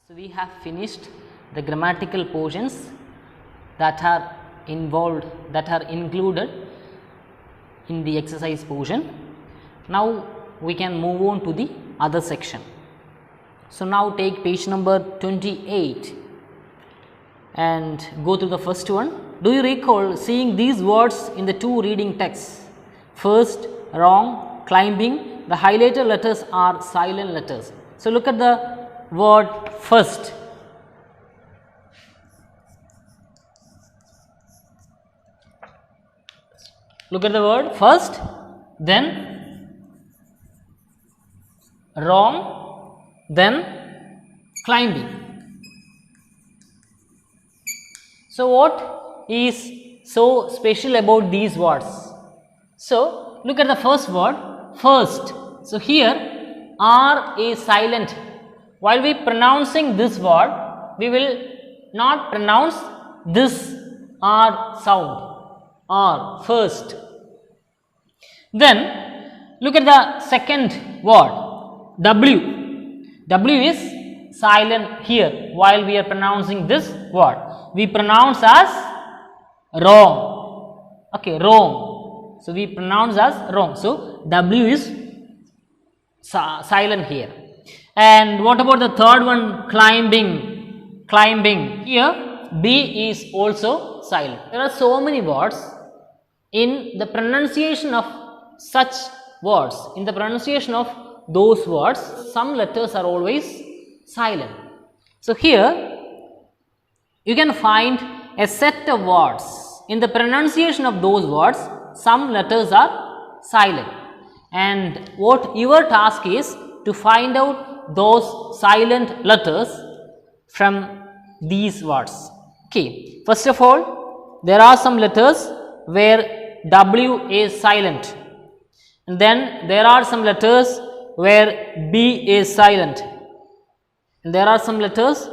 So, we have finished the grammatical portions that are included in the exercise portion. Now, we can move on to the other section. So, now take page number 28 and go to the first one. Do you recall seeing these words in the two reading texts? First, wrong, climbing, the highlighted letters are silent letters. So, look at the word first. Look at the word first, then wrong, then climbing. So, what is so special about these words? So, look at the first word first. So, here R is silent. While we pronouncing this word, we will not pronounce this R sound, R first. Then look at the second word W. W is silent here while we are pronouncing this word. We pronounce as wrong. Okay, wrong. So, we pronounce as wrong. So, W is silent here. And what about the third one, climbing? Climbing. Here B is also silent. There are so many words. In the pronunciation of such words, in the pronunciation of those words, some letters are always silent. So, here you can find a set of words. In the pronunciation of those words, some letters are silent. And what your task is to find out those silent letters from these words. Okay. First of all, there are some letters where W is silent, and then there are some letters where B is silent, and there are some letters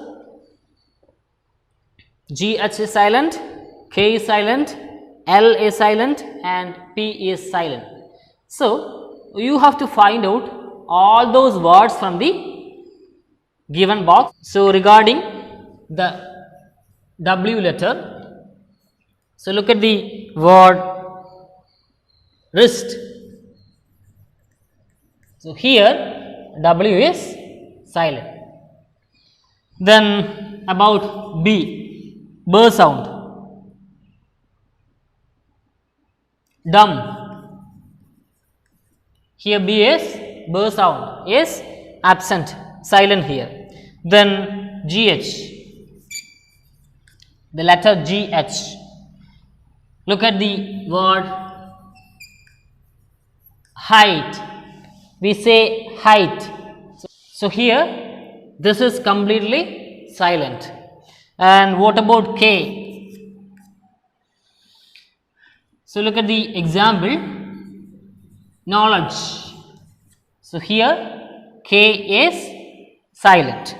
GH is silent, K is silent, L is silent, and P is silent. So, you have to find out all those words from the given box. So, regarding the W letter, so look at the word wrist. So, here W is silent. Then about B, B sound, dumb. Here B is B sound is absent, silent here. Then GH, the letter GH. Look at the word height. We say height. So, here this is completely silent. And what about K? So, look at the example, knowledge. So, here K is silent.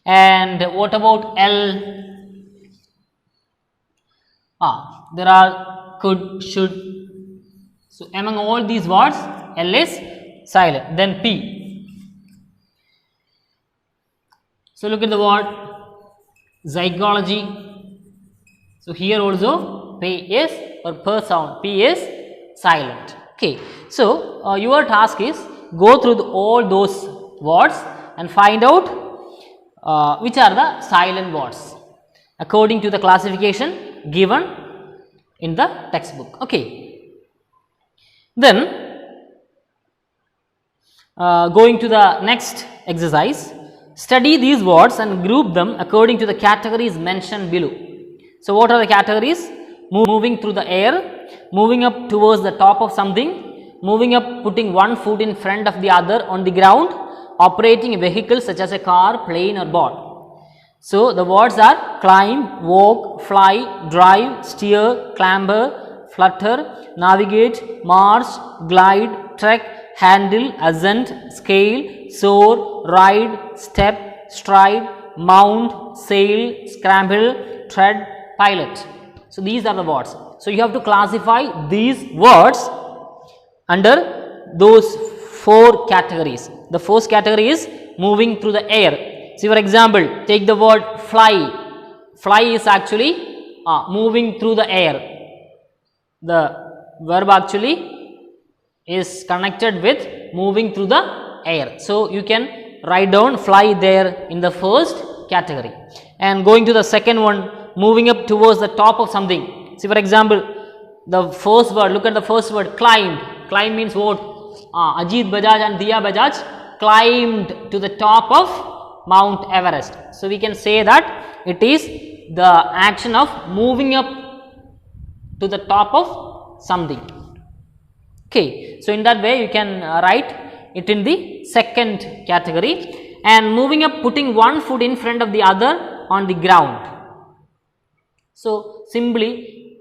And what about L? There are could, should. So, among all these words, L is silent. Then P. So, look at the word psychology. So, here also P is or per sound, P is silent. Okay. So, your task is go through all those words and find out which are the silent words according to the classification given in the textbook. Okay. Then going to the next exercise, study these words and group them according to the categories mentioned below. So, what are the categories? Moving through the air, moving up towards the top of something, moving up, putting one foot in front of the other on the ground, operating a vehicle such as a car, plane or boat. So, the words are climb, walk, fly, drive, steer, clamber, flutter, navigate, march, glide, trek, handle, ascend, scale, soar, ride, step, stride, mount, sail, scramble, tread, pilot. So, these are the words. So, you have to classify these words under those four categories. The first category is moving through the air. See, for example, take the word fly. Fly is actually moving through the air. The verb actually is connected with moving through the air. So, you can write down fly there in the first category. And going to the second one, moving up towards the top of something. See, for example, the first word, look at the first word, climbed. Climb means what? Ajit Bajaj and Diya Bajaj climbed to the top of Mount Everest. So, we can say that it is the action of moving up to the top of something. Okay. So, in that way you can write it in the second category. And moving up, putting one foot in front of the other on the ground. So, simply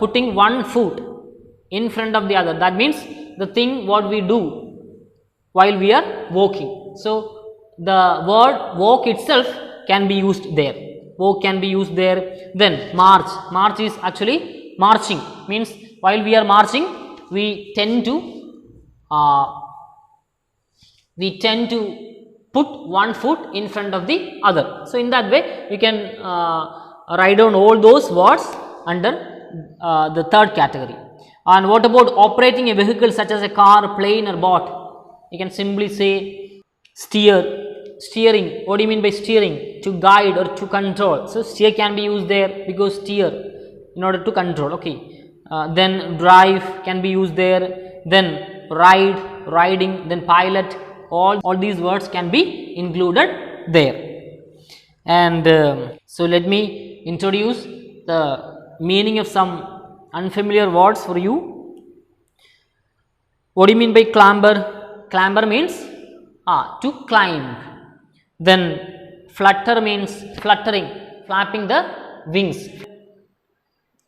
putting one foot in front of the other, that means the thing what we do while we are walking. So, the word walk itself can be used there, walk can be used there. Then march, march is actually marching, means while we are marching we tend to put one foot in front of the other. So, in that way you can write down all those words under the third category. And what about operating a vehicle such as a car, plane or boat? You can simply say steering. What do you mean by steering? To guide or to control. So, steer can be used there because steer in order to control. Okay. Then drive can be used there. Then ride, riding. Then pilot. All these words can be included there. And so, let me introduce the meaning of some unfamiliar words for you. What do you mean by clamber? Clamber means to climb. Then flutter means fluttering, flapping the wings.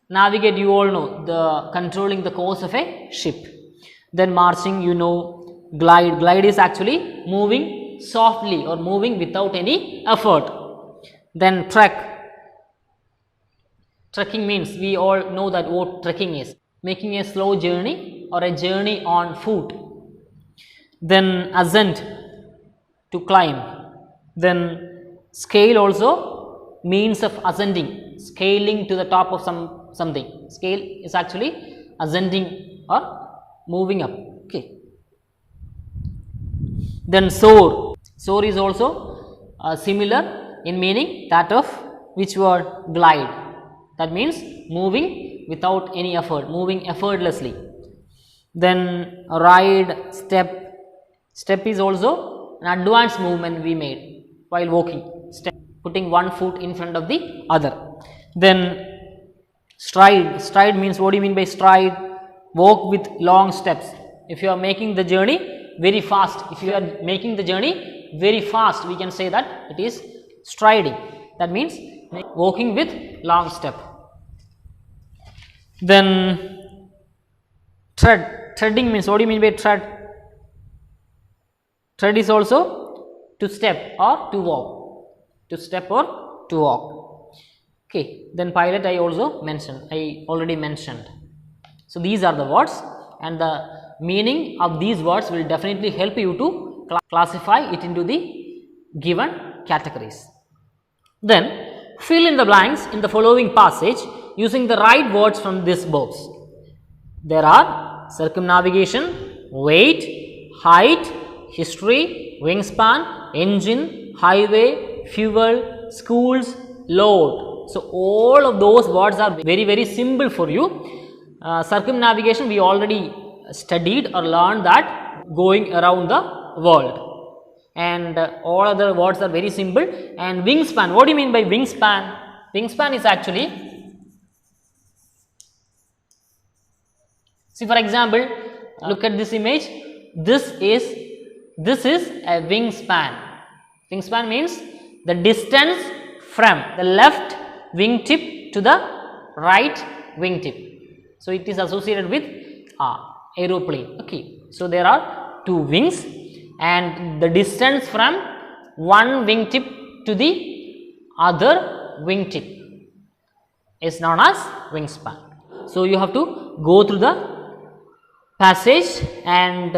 Navigate, you all know, the controlling the course of a ship. Then marching, you know. Glide, glide is actually moving softly or moving without any effort. Then trek. Trekking means we all know that what trekking is, making a slow journey or a journey on foot. Then ascent, to climb. Then scale also means of ascending, scaling to the top of something. Scale is actually ascending or moving up. Okay. Then soar. Soar is also similar in meaning, that of which word? Glide. That means moving without any effort, moving effortlessly. Then ride, step. Step is also an advanced movement we made while walking. Step, putting one foot in front of the other. Then stride. Stride means, what do you mean by stride? Walk with long steps. If you are making the journey very fast, we can say that it is striding. That means walking with long step. Then tread. Treading means, what do you mean by tread? Tread is also to step or to walk. To step or to walk. Okay. Then pilot I already mentioned. So, these are the words, and the meaning of these words will definitely help you to classify it into the given categories. Then fill in the blanks in the following passage using the right words from this box. There are circumnavigation, weight, height, history, wingspan, engine, highway, fuel, schools, load. So, all of those words are very simple for you. Circumnavigation we already studied or learned that going around the world, and all other words are very simple. And wingspan, what do you mean by wingspan? Wingspan is actually, see for example, look at this image, this is a wingspan. Wingspan means the distance from the left wingtip to the right wingtip. So, it is associated with aeroplane. Okay. So, there are two wings, and the distance from one wingtip to the other wingtip is known as wingspan. So, you have to go through the passage and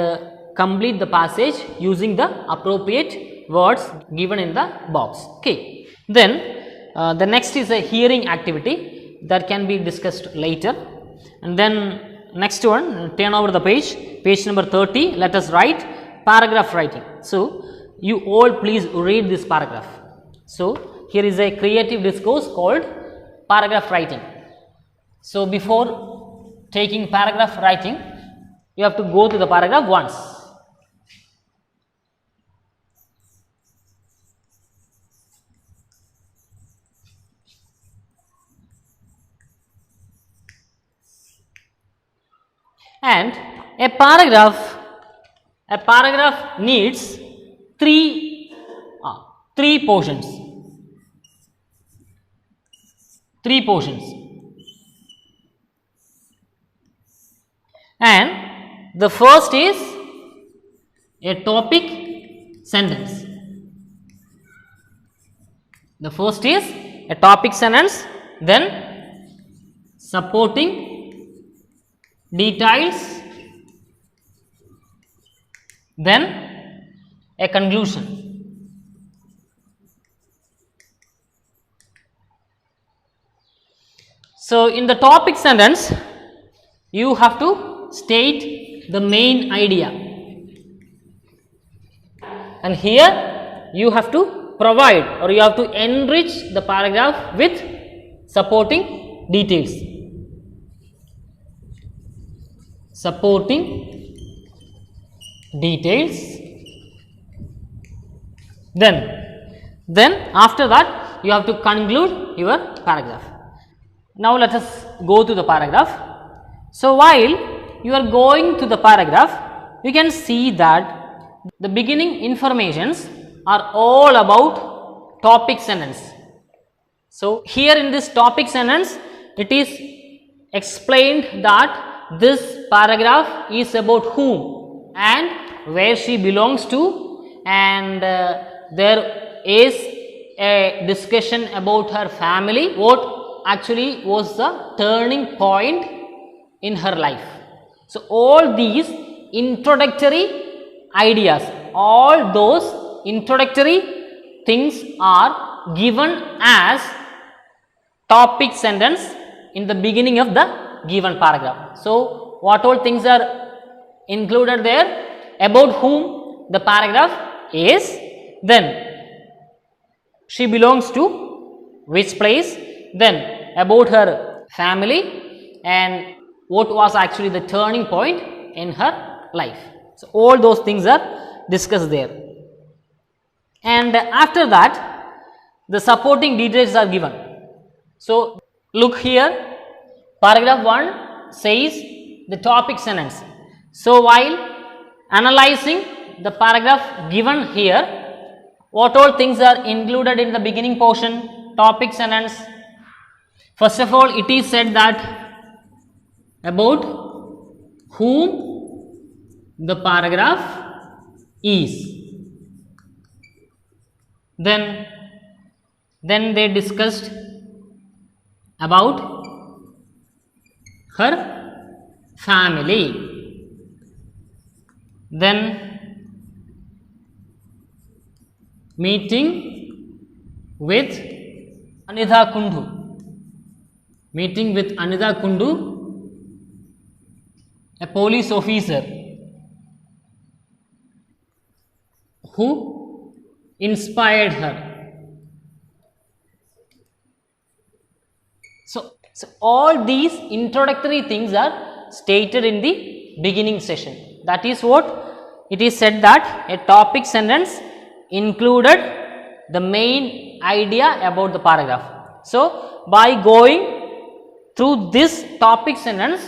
complete the passage using the appropriate words given in the box. Okay. Then the next is a hearing activity that can be discussed later. And then next one, turn over the page number 30. Let us write paragraph writing. So you all please read this paragraph. So here is a creative discourse called paragraph writing. So before taking paragraph writing, you have to go to the paragraph once. And a paragraph needs three portions. And the first is a topic sentence. Then supporting details, then a conclusion. So in the topic sentence, you have to state the main idea, and here you have to provide or you have to enrich the paragraph with supporting details. Then after that you have to conclude your paragraph. Now let us go to the paragraph. So while you are going to the paragraph, you can see that the beginning informations are all about topic sentence. So here in this topic sentence, it is explained that this paragraph is about whom and where she belongs to, and there is a discussion about her family, what actually was the turning point in her life. So all these introductory ideas, all those introductory things are given as topic sentence in the beginning of the given paragraph. So what all things are included there? About whom the paragraph is, then she belongs to which place, then about her family, and what was actually the turning point in her life. So all those things are discussed there. And after that, the supporting details are given. So look here, paragraph 1 says the topic sentence. So while analyzing the paragraph given here, what all things are included in the beginning portion, topic sentence? First of all, it is said that about whom the paragraph is. Then they discussed about her family. Then meeting with Anidha Kundu. A police officer who inspired her. So all these introductory things are stated in the beginning session. That is what it is said, that a topic sentence included the main idea about the paragraph. So by going through this topic sentence,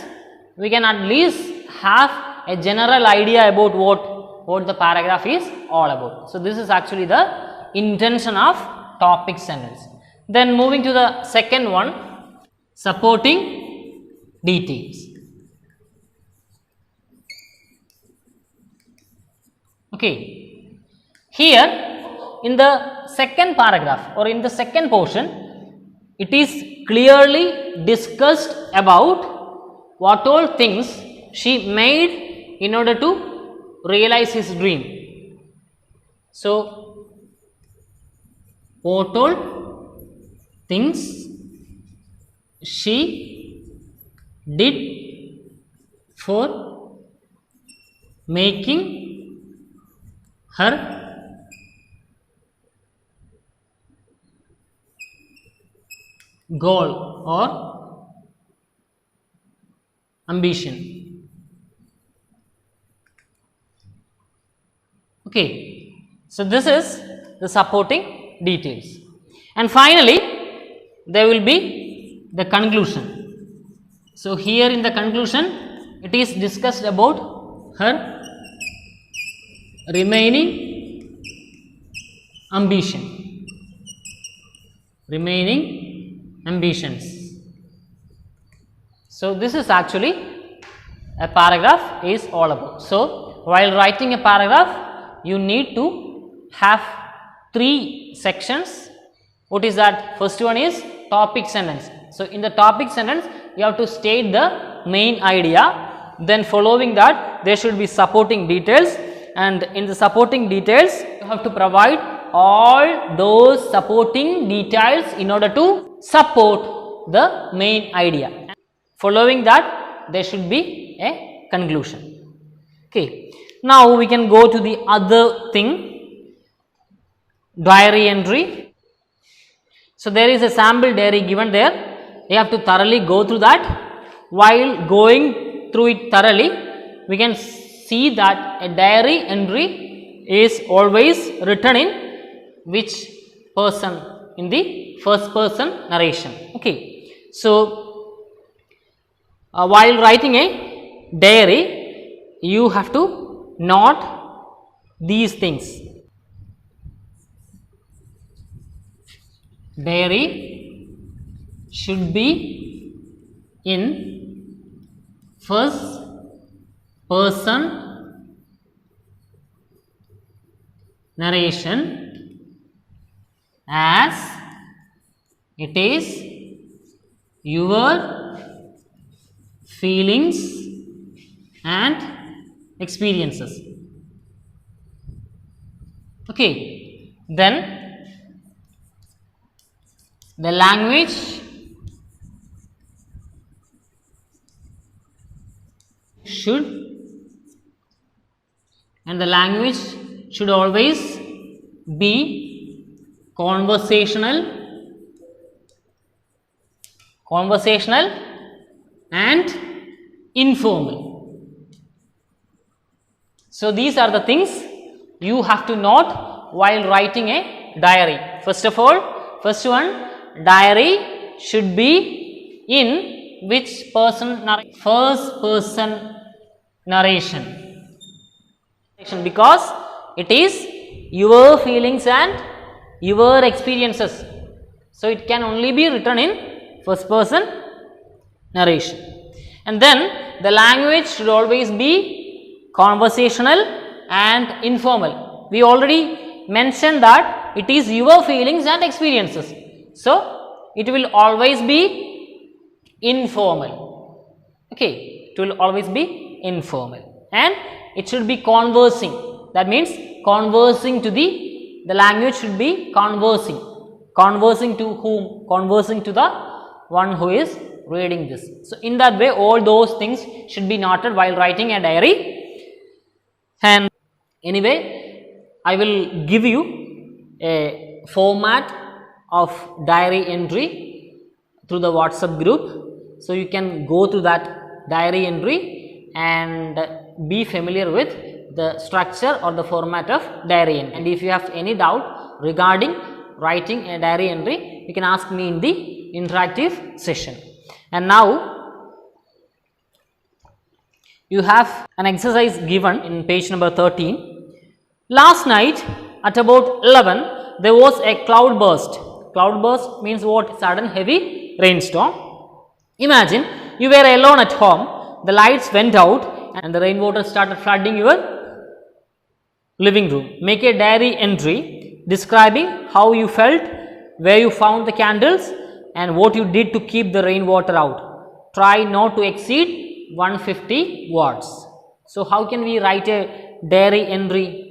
we can at least have a general idea about what the paragraph is all about. So this is actually the intention of topic sentence. Then moving to the second one, supporting details. Okay, here in the second paragraph or in the second portion, it is clearly discussed about what all things she made in order to realize his dream. So What all things she did for making her goal or ambition. Okay, so this is the supporting details, and finally there will be the conclusion. So here in the conclusion it is discussed about her remaining ambition, remaining ambitions. So this is actually a paragraph is all about. So while writing a paragraph you need to have 3 sections. What is that? First one is topic sentence. So in the topic sentence you have to state the main idea, then following that there should be supporting details, and in the supporting details you have to provide all those supporting details in order to support the main idea. Following that there should be a conclusion. Okay. Now we can go to the other thing, diary entry. So there is a sample diary given there, you have to thoroughly go through that. While going through it thoroughly, we can see that a diary entry is always written in which person? In the first person narration. Okay. So while writing a diary you have to note these things. Diary should be in first person narration as it is your feelings and experiences. Okay. Then the language should always be conversational and informal. So these are the things you have to note while writing a diary. First of all, first one, diary should be in which person? First person narration, because it is your feelings and your experiences. So it can only be written in first person narration. And then the language should always be conversational and informal. We already mentioned that it is your feelings and experiences. So it will always be informal. Okay, it will always be informal, and it should be conversing. That means conversing to the language should be conversing. Conversing to whom? Conversing to the one who is reading this. So in that way all those things should be noted while writing a diary. And anyway, I will give you a format of diary entry through the WhatsApp group. So you can go to that diary entry and be familiar with the structure or the format of diary entry. And if you have any doubt regarding writing a diary entry, you can ask me in the interactive session. And now you have an exercise given in page number 13. Last night at about 11 there was a cloud burst. Cloud burst means what? Sudden heavy rainstorm. Imagine you were alone at home, the lights went out and the rainwater started flooding your living room. Make a diary entry describing how you felt, where you found the candles and what you did to keep the rainwater out. Try not to exceed 150 words. So how can we write a diary entry?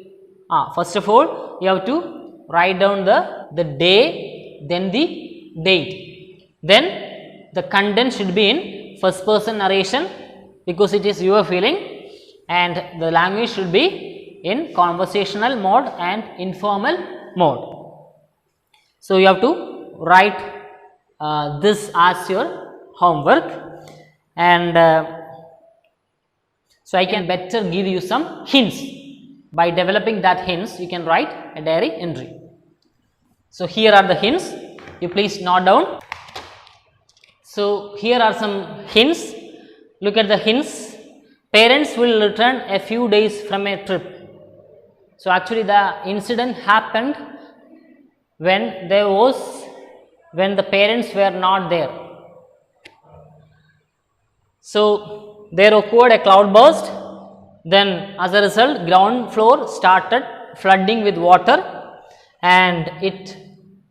First of all, you have to write down the day, then the date. Then the content should be in first person narration because it is your feeling, and the language should be in conversational mode and informal mode. So, you have to write this as your homework, and so I can better give you some hints. By developing that hints, you can write a diary entry. So, here are the hints, you please note down. So, here are some hints. Look at the hints. Parents will return a few days from a trip. So, actually the incident happened when the parents were not there. So, there occurred a cloud burst, then as a result ground floor started flooding with water, and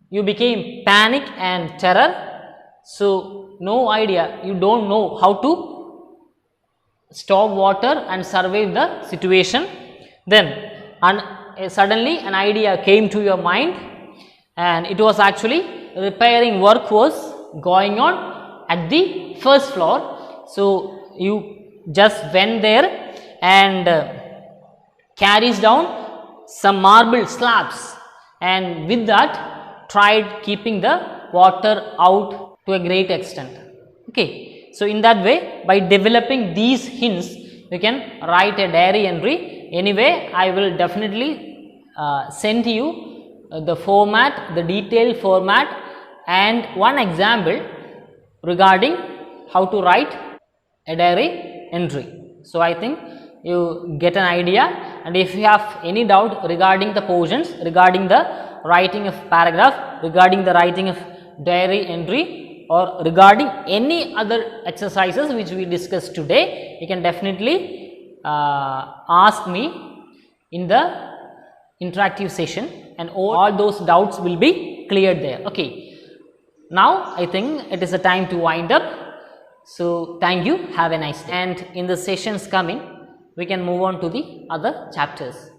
you became panic and terror. So, no idea, you do not know how to stop water and survive the situation. Then suddenly an idea came to your mind, and it was actually repairing work was going on at the first floor. So, you just went there and carries down some marble slabs, and with that tried keeping the water out to a great extent. Okay. So, in that way, by developing these hints, you can write a diary entry. Anyway, I will definitely send you the format, the detailed format, and one example regarding how to write a diary entry. So, I think you get an idea, and if you have any doubt regarding the portions, regarding the writing of paragraph, regarding the writing of diary entry, or regarding any other exercises which we discussed today, you can definitely ask me in the interactive session, and all those doubts will be cleared there. Okay. Now, I think it is a time to wind up. So, thank you, have a nice day, and in the sessions coming we can move on to the other chapters.